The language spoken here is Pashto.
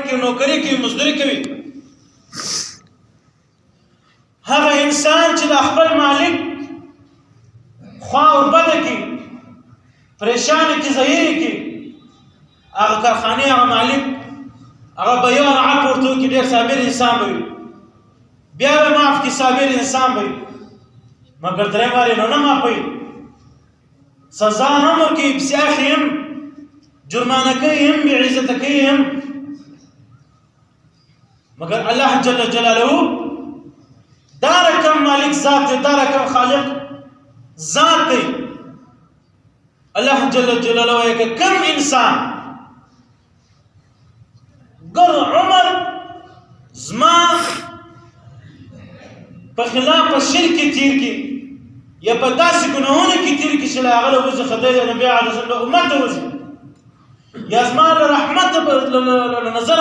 کې نوکری کوي مزدوري کوي هغه انسان چې د خپل مالک خوا وربده کوي پریشان کی ظاهر کی هغه کارخانه هغه مالک هغه به یو رعب ورته کې ډېر صابر انسان وي بیا به معاف کی صابر انسان وي مګر درې واره نه معافوي سزا هم ورکوي پسې اخلي هم جرمانه کوي هم بېعزته کوي هم مګر الله جل جلاله دا رقم مالک ذات دی دا رقم خالق ذات دی الله جل جلاله یک کم انسان گر عمر زما په خلاف شرک تیر کی یا په داسې ګناهونو کې تیر کی چې هغه له وجه خدای نبی علیه السلام امت وځي یا زما له رحمت نظر